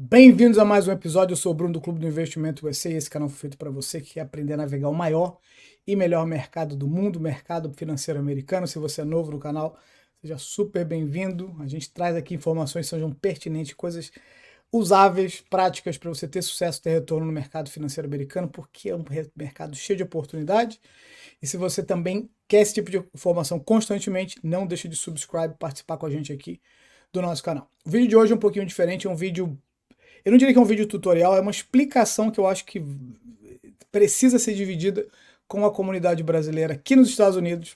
Bem-vindos a mais um episódio. Eu sou o Bruno do Clube do Investimento USA. Esse canal foi feito para você que quer aprender a navegar o maior e melhor mercado do mundo, o mercado financeiro americano. Se você é novo no canal, seja super bem-vindo. A gente traz aqui informações que sejam pertinentes, coisas usáveis, práticas para você ter sucesso, ter retorno no mercado financeiro americano, porque é um mercado cheio de oportunidade. E se você também quer esse tipo de informação constantemente, não deixe de subscribe, participar com a gente aqui do nosso canal. O vídeo de hoje é um pouquinho diferente, é um vídeo, eu não diria que é um vídeo tutorial, é uma explicação que eu acho que precisa ser dividida com a comunidade brasileira aqui nos Estados Unidos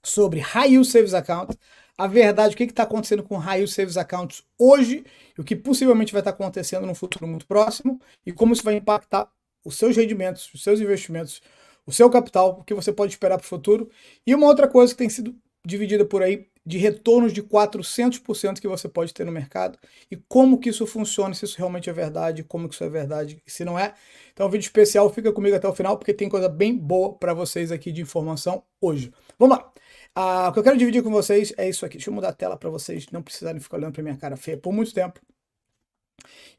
sobre High Yield Savings Account, a verdade, o que está acontecendo com High Yield Savings Accounts hoje e o que possivelmente vai estar acontecendo no futuro muito próximo e como isso vai impactar os seus rendimentos, os seus investimentos, o seu capital, o que você pode esperar para o futuro. E uma outra coisa que tem sido dividida por aí, de retornos de 400% que você pode ter no mercado e como que isso funciona, se isso realmente é verdade, como que isso é verdade e se não é. Então, um vídeo especial, fica comigo até o final porque tem coisa bem boa para vocês aqui de informação hoje. Vamos lá! O que eu quero dividir com vocês é isso aqui. Deixa eu mudar a tela para vocês não precisarem ficar olhando para minha cara feia por muito tempo.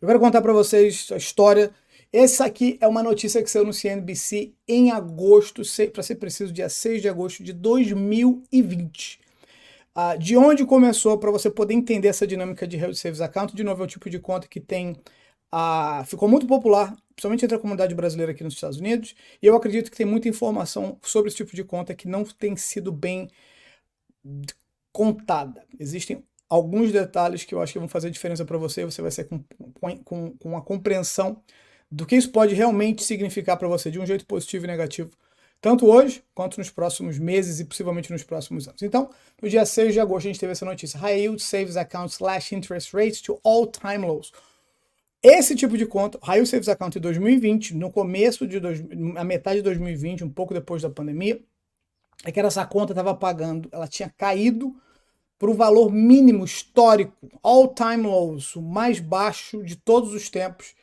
Eu quero contar para vocês a história. Essa aqui é uma notícia que saiu no CNBC em agosto, para ser preciso, dia 6 de agosto de 2020. De onde começou, para você poder entender essa dinâmica de High Savings Account. De novo, é um tipo de conta que ficou muito popular, principalmente entre a comunidade brasileira aqui nos Estados Unidos, e eu acredito que tem muita informação sobre esse tipo de conta que não tem sido bem contada. Existem alguns detalhes que eu acho que vão fazer diferença para você, você vai ser com a compreensão do que isso pode realmente significar para você, de um jeito positivo e negativo, tanto hoje quanto nos próximos meses e possivelmente nos próximos anos. Então, no dia 6 de agosto, a gente teve essa notícia: High Yield Savings Account slash Interest Rates to All-Time Lows. Esse tipo de conta, High Yield Savings Account em 2020, no começo a metade de 2020, um pouco depois da pandemia, é que essa conta estava pagando, ela tinha caído para o valor mínimo histórico, all-time lows, o mais baixo de todos os tempos.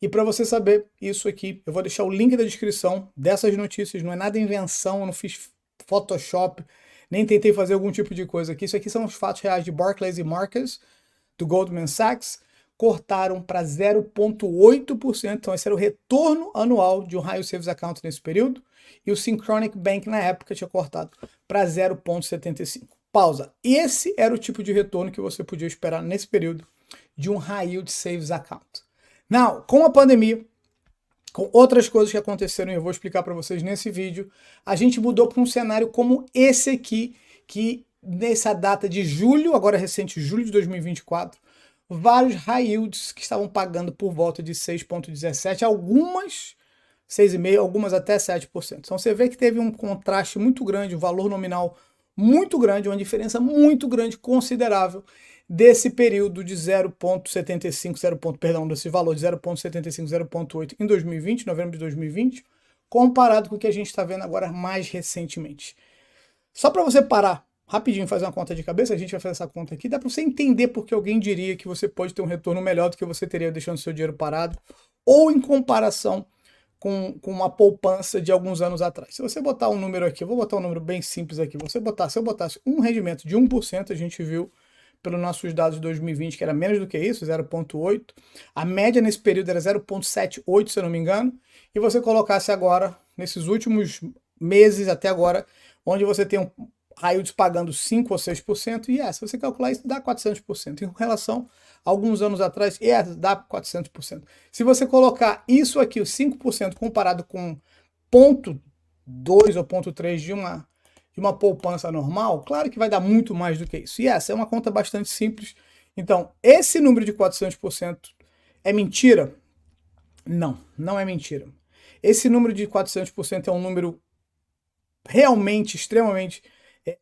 E para você saber isso aqui, eu vou deixar o link da descrição dessas notícias, não é nada invenção, eu não fiz Photoshop, nem tentei fazer algum tipo de coisa aqui. Isso aqui são os fatos reais de Barclays e Marcus, do Goldman Sachs, cortaram para 0,8%, então esse era o retorno anual de um High Yield Savings Account nesse período, e o Synchronic Bank na época tinha cortado para 0,75%. Pausa. Esse era o tipo de retorno que você podia esperar nesse período de um High Yield Savings Account. Now, com a pandemia, com outras coisas que aconteceram, e eu vou explicar para vocês nesse vídeo, a gente mudou para um cenário como esse aqui, que nessa data de julho, agora recente, julho de 2024, vários high yields que estavam pagando por volta de 6,17%, algumas 6,5%, algumas até 7%. Então você vê que teve um contraste muito grande, um valor nominal muito grande, uma diferença muito grande, considerável, desse período de 0,75, desse valor de 0,75, 0,8 em 2020, novembro de 2020, comparado com o que a gente está vendo agora mais recentemente. Só para você parar rapidinho, fazer uma conta de cabeça, a gente vai fazer essa conta aqui, dá para você entender porque alguém diria que você pode ter um retorno melhor do que você teria deixando seu dinheiro parado, ou em comparação com uma poupança de alguns anos atrás. Se você botar um número aqui, eu vou botar um número bem simples aqui, se eu botasse um rendimento de 1%, a gente viu pelos nossos dados de 2020 que era menos do que isso, 0,8%, a média nesse período era 0,78%, se eu não me engano, e você colocasse agora, nesses últimos meses até agora, onde você tem um high yields pagando 5 ou 6%, e se você calcular isso, dá 400%. Em relação a alguns anos atrás, dá 400%. Se você colocar isso aqui, os 5%, comparado com 0,2 ou 0,3 de uma poupança normal, claro que vai dar muito mais do que isso. E essa é uma conta bastante simples. Então, esse número de 400% é mentira? Não, não é mentira. Esse número de 400% é um número realmente, extremamente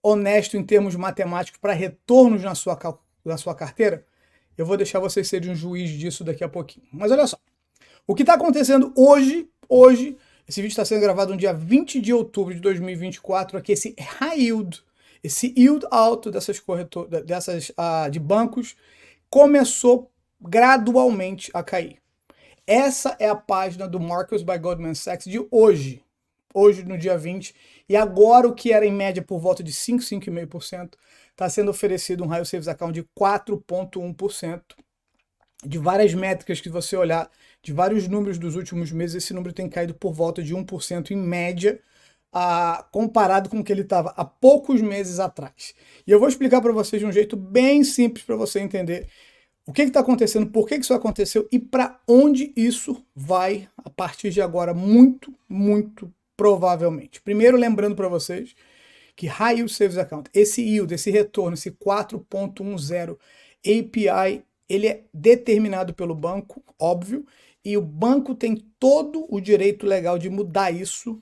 honesto em termos matemáticos para retornos na sua carteira. Eu vou deixar vocês serem um juiz disso daqui a pouquinho. Mas olha só, o que está acontecendo hoje, esse vídeo está sendo gravado no dia 20 de outubro de 2024, aqui esse high yield, esse yield alto de bancos, começou gradualmente a cair. Essa é a página do Marcus by Goldman Sachs de hoje no dia 20, e agora o que era em média por volta de 5, 5,5%, está sendo oferecido um High Yield Savings Account de 4,1%. de várias métricas que você olhar, de vários números dos últimos meses, esse número tem caído por volta de 1% em média, comparado com o que ele estava há poucos meses atrás. E eu vou explicar para vocês de um jeito bem simples para você entender o que está acontecendo, por que isso aconteceu e para onde isso vai a partir de agora, muito, muito provavelmente. Primeiro, lembrando para vocês que High Yield Savings Account, esse yield, esse retorno, esse 4.10 API, ele é determinado pelo banco, óbvio, e o banco tem todo o direito legal de mudar isso.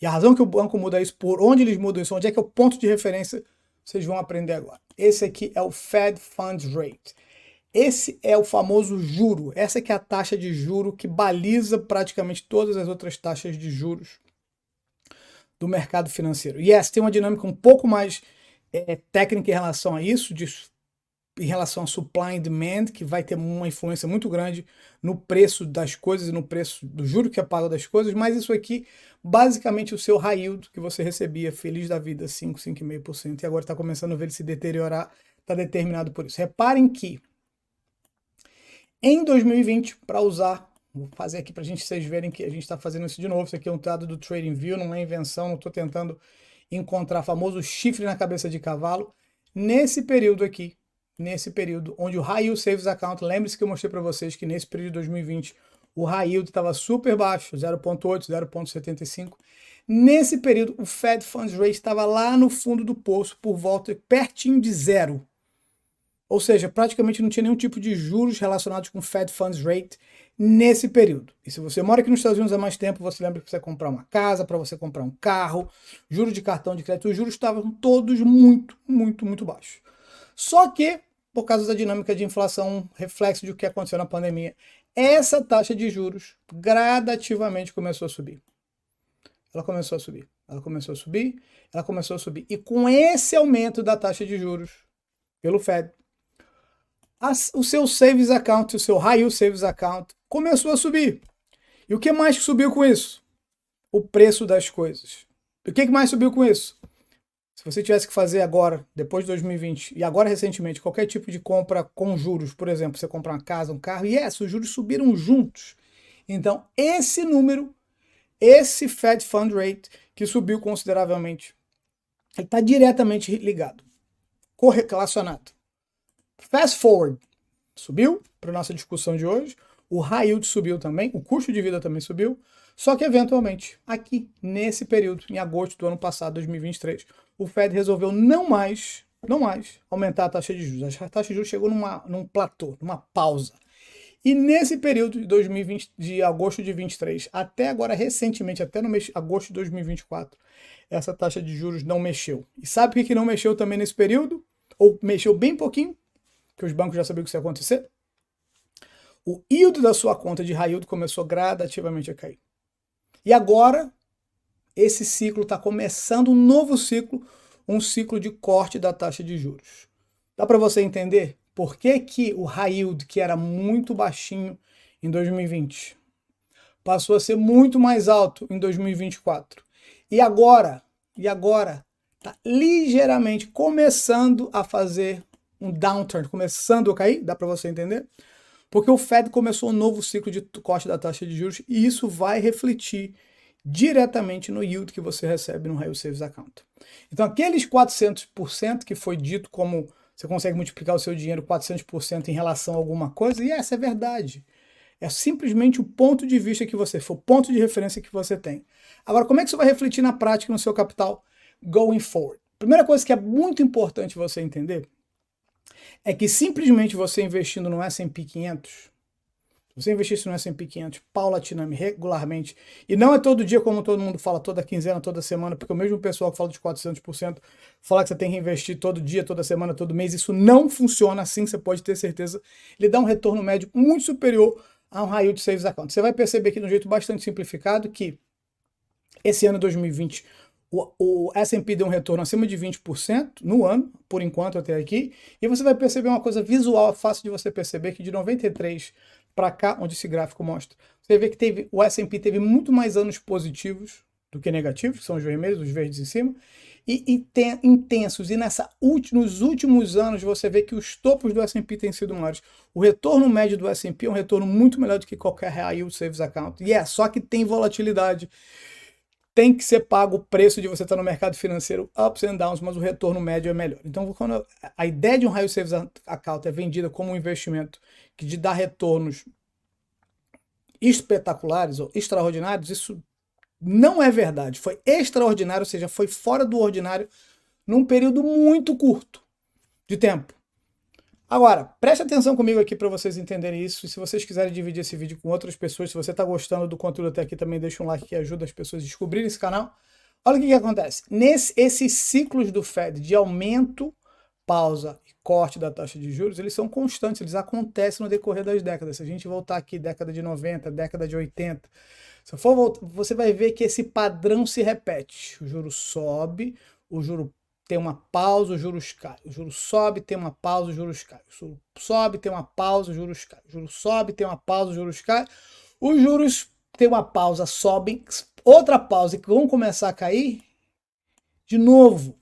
E a razão que o banco muda isso, por onde eles mudam isso, onde é que é o ponto de referência, vocês vão aprender agora. Esse aqui é o Fed Funds Rate. Esse é o famoso juro. Essa aqui é a taxa de juro que baliza praticamente todas as outras taxas de juros do mercado financeiro. Yes, tem uma dinâmica um pouco mais técnica em relação a isso, em relação a supply and demand, que vai ter uma influência muito grande no preço das coisas e no preço do juro que é pago das coisas, mas isso aqui, basicamente o seu high yield que você recebia feliz da vida, 5, 5,5%, e agora está começando a ver ele se deteriorar, está determinado por isso. Reparem que em 2020, para usar, vou fazer aqui para vocês verem que a gente está fazendo isso de novo, isso aqui é um dado do TradingView, não é invenção, não estou tentando encontrar famoso chifre na cabeça de cavalo. Nesse período aqui, nesse período onde o High Yield Savings Account, lembre-se que eu mostrei para vocês que nesse período de 2020 o High Yield estava super baixo, 0,8, 0,75. Nesse período o Fed Funds Rate estava lá no fundo do poço, por volta, pertinho de zero. Ou seja, praticamente não tinha nenhum tipo de juros relacionados com Fed Funds Rate nesse período. E se você mora aqui nos Estados Unidos há mais tempo, você lembra que você comprar uma casa, para você comprar um carro, juros de cartão de crédito, os juros estavam todos muito, muito, muito baixos. Só que, por causa da dinâmica de inflação, reflexo de o que aconteceu na pandemia, essa taxa de juros gradativamente começou a subir. Ela começou a subir, ela começou a subir, ela começou a subir. E com esse aumento da taxa de juros pelo Fed, o seu Savings Account, o seu High Yield Savings Account começou a subir. E o que mais que subiu com isso? O preço das coisas. E o que mais subiu com isso? Se você tivesse que fazer agora, depois de 2020, e agora recentemente, qualquer tipo de compra com juros, por exemplo, você comprar uma casa, um carro, os juros subiram juntos. Então, esse número, esse Fed Fund Rate, que subiu consideravelmente, ele está diretamente ligado, correlacionado. Fast forward, subiu para a nossa discussão de hoje, o high yield subiu também, o custo de vida também subiu, só que eventualmente, aqui, nesse período, em agosto do ano passado, 2023, o Fed resolveu não mais aumentar a taxa de juros. A taxa de juros chegou num platô, numa pausa. E nesse período de 2020, de agosto de 23 até agora, recentemente, até no mês agosto de 2024, essa taxa de juros não mexeu. E sabe o que não mexeu também nesse período? Ou mexeu bem pouquinho, que os bancos já sabiam que isso ia acontecer? O yield da sua conta de high yield começou gradativamente a cair. E agora, esse ciclo está começando um novo ciclo, um ciclo de corte da taxa de juros. Dá para você entender por que que o high yield, que era muito baixinho em 2020, passou a ser muito mais alto em 2024? E agora está ligeiramente começando a fazer um downturn, começando a cair, dá para você entender? Porque o Fed começou um novo ciclo de corte da taxa de juros e isso vai refletir diretamente no yield que você recebe no High Yield Savings Account. Então aqueles 400% que foi dito como você consegue multiplicar o seu dinheiro 400% em relação a alguma coisa, e essa é verdade. É simplesmente o ponto de vista que você for, o ponto de referência que você tem. Agora, como é que isso vai refletir na prática no seu capital going forward? Primeira coisa que é muito importante você entender é que simplesmente você investindo no S&P 500, se você investisse no S&P 500 paulatinamente, regularmente, e não é todo dia como todo mundo fala, toda quinzena, toda semana, porque o mesmo pessoal que fala de 400% fala que você tem que investir todo dia, toda semana, todo mês, isso não funciona assim, você pode ter certeza. Ele dá um retorno médio muito superior a um High Yield Savings Account. Você vai perceber aqui de um jeito bastante simplificado que esse ano 2020 o S&P deu um retorno acima de 20% no ano, por enquanto até aqui, e você vai perceber uma coisa visual, fácil de você perceber, que de 93 para cá, onde esse gráfico mostra, você vê que o S&P teve muito mais anos positivos do que negativos, que são os vermelhos, os verdes em cima, intensos, e nos últimos anos você vê que os topos do S&P têm sido maiores. O retorno médio do S&P é um retorno muito melhor do que qualquer High Yield Savings Account, e só que tem volatilidade. Tem que ser pago o preço de você estar no mercado financeiro, ups and downs, mas o retorno médio é melhor. Então, quando a ideia de um High Yield Savings Account é vendida como um investimento que te dá retornos espetaculares ou extraordinários, isso não é verdade. Foi extraordinário, ou seja, foi fora do ordinário num período muito curto de tempo. Agora, preste atenção comigo aqui para vocês entenderem isso. E se vocês quiserem dividir esse vídeo com outras pessoas, se você está gostando do conteúdo até aqui, também deixa um like que ajuda as pessoas a descobrirem esse canal. Olha o que acontece. Esses ciclos do Fed de aumento, pausa e corte da taxa de juros, eles são constantes, eles acontecem no decorrer das décadas. Se a gente voltar aqui, década de 90, década de 80, se for voltar, você vai ver que esse padrão se repete. O juro sobe, o juro tem uma pausa, os juros caem. O juro sobe, tem uma pausa, os juros caem. O juro sobe, tem uma pausa, os juros caem. O juro sobe, tem uma pausa, os juros caem. Os juros tem uma pausa, sobem, outra pausa e vão começar a cair de novo.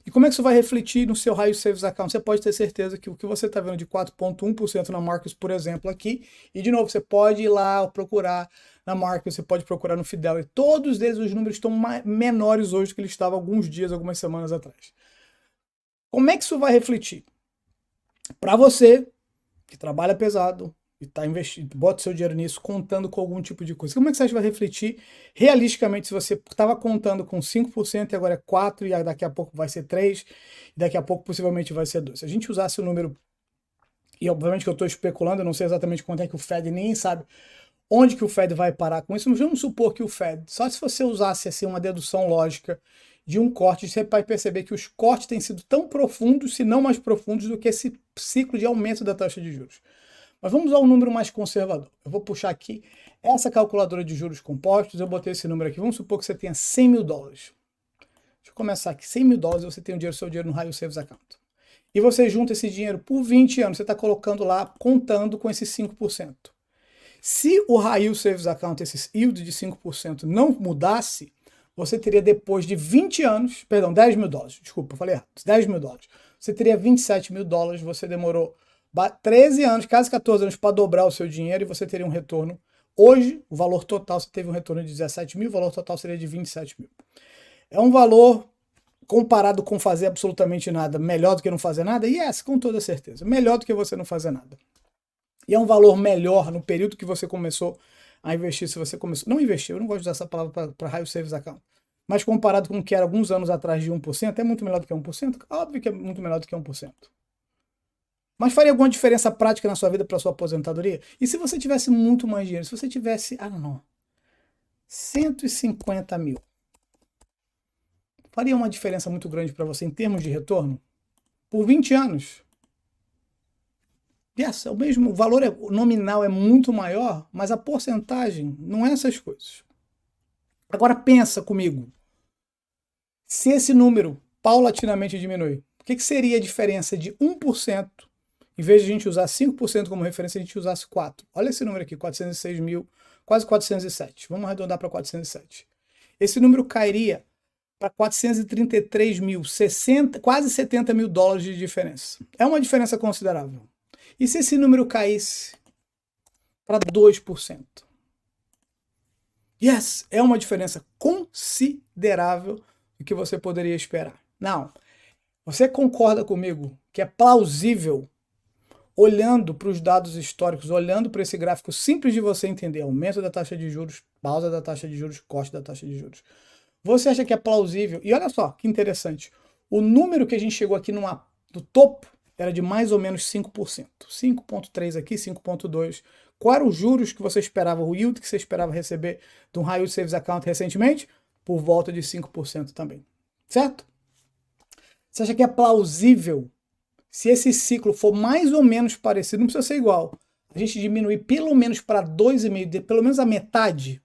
E como é que isso vai refletir no seu High Yield Savings Account? Você pode ter certeza que o que você está vendo de 4,1% na Marcus, por exemplo, aqui, e de novo, você pode ir lá procurar na Marcus, você pode procurar no Fidelity, todos eles, os números estão menores hoje do que eles estavam alguns dias, algumas semanas atrás. Como é que isso vai refletir? Para você, que trabalha pesado, e está investindo, bota seu dinheiro nisso, contando com algum tipo de coisa. Como é que você acha que vai refletir realisticamente se você estava contando com 5% e agora é 4%, e daqui a pouco vai ser 3%, e daqui a pouco possivelmente vai ser 2%. Se a gente usasse o número, e obviamente que eu estou especulando, eu não sei exatamente quanto é que o Fed nem sabe onde que o Fed vai parar com isso, mas vamos supor que o Fed, só se você usasse assim, uma dedução lógica de um corte, você vai perceber que os cortes têm sido tão profundos, se não mais profundos, do que esse ciclo de aumento da taxa de juros. Mas vamos usar um número mais conservador. Eu vou puxar aqui essa calculadora de juros compostos, eu botei esse número aqui, vamos supor que você tenha 100 mil dólares. Deixa eu começar aqui, 100 mil dólares, você tem o seu dinheiro no High Yield Savings Account. E você junta esse dinheiro por 20 anos, você está colocando lá, contando com esses 5%. Se o High Yield Savings Account, esse yield de 5%, não mudasse, você teria depois de 20 anos, perdão, 10 mil dólares, desculpa, eu falei errado, 10 mil dólares. Você teria 27 mil dólares, você demorou 13 anos, quase 14 anos para dobrar o seu dinheiro e você teria um retorno. Hoje, o valor total, você teve um retorno de 17 mil, o valor total seria de 27 mil. É um valor, comparado com fazer absolutamente nada, melhor do que não fazer nada? Yes, com toda certeza. Melhor do que você não fazer nada. E é um valor melhor no período que você começou a investir, se você começou... Não investir, eu não gosto de usar essa palavra para High Yield Savings Account. Mas comparado com o que era alguns anos atrás de 1%, é muito melhor do que 1%? Óbvio que é muito melhor do que 1%. Mas faria alguma diferença prática na sua vida para sua aposentadoria? E se você tivesse muito mais dinheiro? Se você tivesse, 150 mil. Faria uma diferença muito grande para você em termos de retorno? Por 20 anos? Yes, o mesmo valor nominal é muito maior, mas a porcentagem não é essas coisas. Agora pensa comigo. Se esse número paulatinamente diminui, o que seria a diferença de 1%? Em vez de a gente usar 5% como referência, a gente usasse 4%. Olha esse número aqui, 406 mil, quase 407. Vamos arredondar para 407. Esse número cairia para 433 mil, quase 70 mil dólares de diferença. É uma diferença considerável. E se esse número caísse para 2%? Yes, é uma diferença considerável do que você poderia esperar. Não, você concorda comigo que é plausível, olhando para os dados históricos, olhando para esse gráfico simples de você entender, aumento da taxa de juros, pausa da taxa de juros, corte da taxa de juros. Você acha que é plausível? E olha só, que interessante. O número que a gente chegou aqui do topo era de mais ou menos 5%. 5,3 aqui, 5,2. Qual eram os juros que você esperava, o yield que você esperava receber de um High Yield Savings Account recentemente? Por volta de 5% também. Certo? Você acha que é plausível, se esse ciclo for mais ou menos parecido, não precisa ser igual, a gente diminuir pelo menos para 2,5%, pelo menos a metade?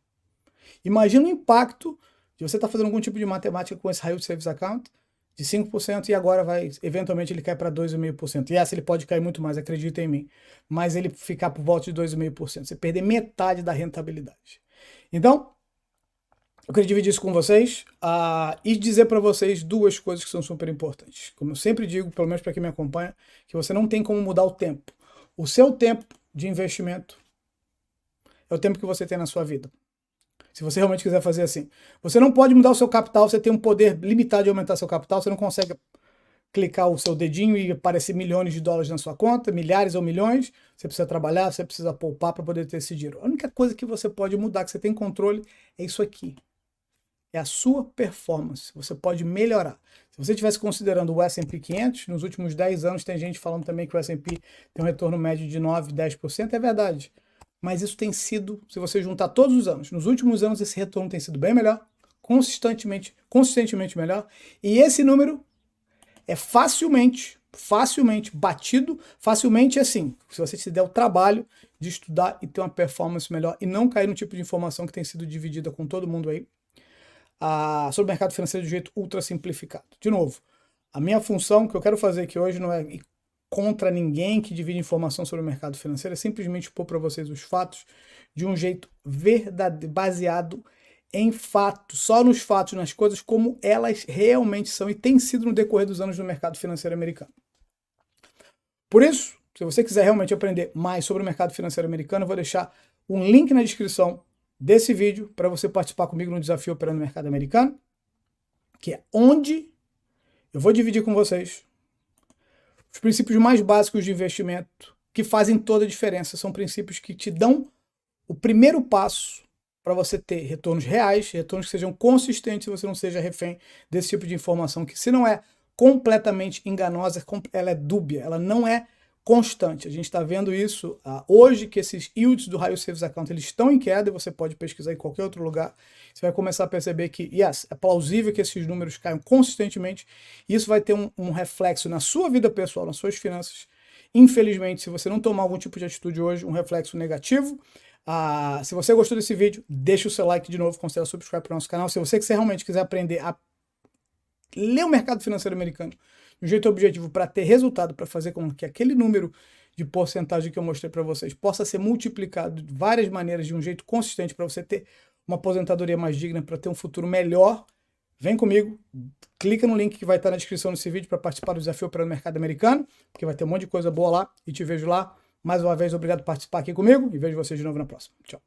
Imagina o impacto de você estar fazendo algum tipo de matemática com esse High Yield Savings Account de 5% e agora eventualmente ele cai para 2,5%. E essa ele pode cair muito mais, acredita em mim. Mas ele ficar por volta de 2,5%. Você perder metade da rentabilidade. Então, Eu queria dividir isso com vocês e dizer para vocês duas coisas que são super importantes. Como eu sempre digo, pelo menos para quem me acompanha, que você não tem como mudar o tempo. O seu tempo de investimento é o tempo que você tem na sua vida. Se você realmente quiser fazer assim. Você não pode mudar o seu capital, você tem um poder limitado de aumentar seu capital, você não consegue clicar o seu dedinho e aparecer milhões de dólares na sua conta, milhares ou milhões. Você precisa trabalhar, você precisa poupar para poder ter esse dinheiro. A única coisa que você pode mudar, que você tem controle, é isso aqui. É a sua performance. Você pode melhorar. Se você estivesse considerando o S&P 500, nos últimos 10 anos tem gente falando também que o S&P tem um retorno médio de 9, 10%, é verdade. Mas isso tem sido, se você juntar todos os anos, nos últimos anos esse retorno tem sido bem melhor, consistentemente melhor, e esse número é facilmente batido, facilmente assim, se você se der o trabalho de estudar e ter uma performance melhor e não cair no tipo de informação que tem sido dividida com todo mundo aí, sobre o mercado financeiro de um jeito ultra simplificado. De novo, a minha função que eu quero fazer aqui hoje não é ir contra ninguém que divide informação sobre o mercado financeiro, é simplesmente pôr para vocês os fatos de um jeito verdadeiro, baseado em fatos, só nos fatos, nas coisas como elas realmente são e têm sido no decorrer dos anos no mercado financeiro americano. Por isso, se você quiser realmente aprender mais sobre o mercado financeiro americano, eu vou deixar um link na descrição desse vídeo para você participar comigo no Desafio Operando no Mercado Americano, que é onde eu vou dividir com vocês os princípios mais básicos de investimento que fazem toda a diferença. São princípios que te dão o primeiro passo para você ter retornos reais, retornos que sejam consistentes e você não seja refém desse tipo de informação que, se não é completamente enganosa, ela é dúbia, ela não é constante. A gente está vendo isso hoje, que esses yields do High Savings Account eles estão em queda, e você pode pesquisar em qualquer outro lugar. Você vai começar a perceber que, é plausível que esses números caiam consistentemente, e isso vai ter um reflexo na sua vida pessoal, nas suas finanças. Infelizmente, se você não tomar algum tipo de atitude hoje, um reflexo negativo. Se você gostou desse vídeo, deixa o seu like de novo, considera subscribe para o nosso canal. Se você realmente quiser aprender a ler o mercado financeiro americano de um jeito objetivo para ter resultado, para fazer com que aquele número de porcentagem que eu mostrei para vocês possa ser multiplicado de várias maneiras, de um jeito consistente, para você ter uma aposentadoria mais digna, para ter um futuro melhor, vem comigo, clica no link que vai estar na descrição desse vídeo para participar do Desafio Operando no Mercado Americano, porque vai ter um monte de coisa boa lá, e te vejo lá. Mais uma vez, obrigado por participar aqui comigo, e vejo vocês de novo na próxima. Tchau.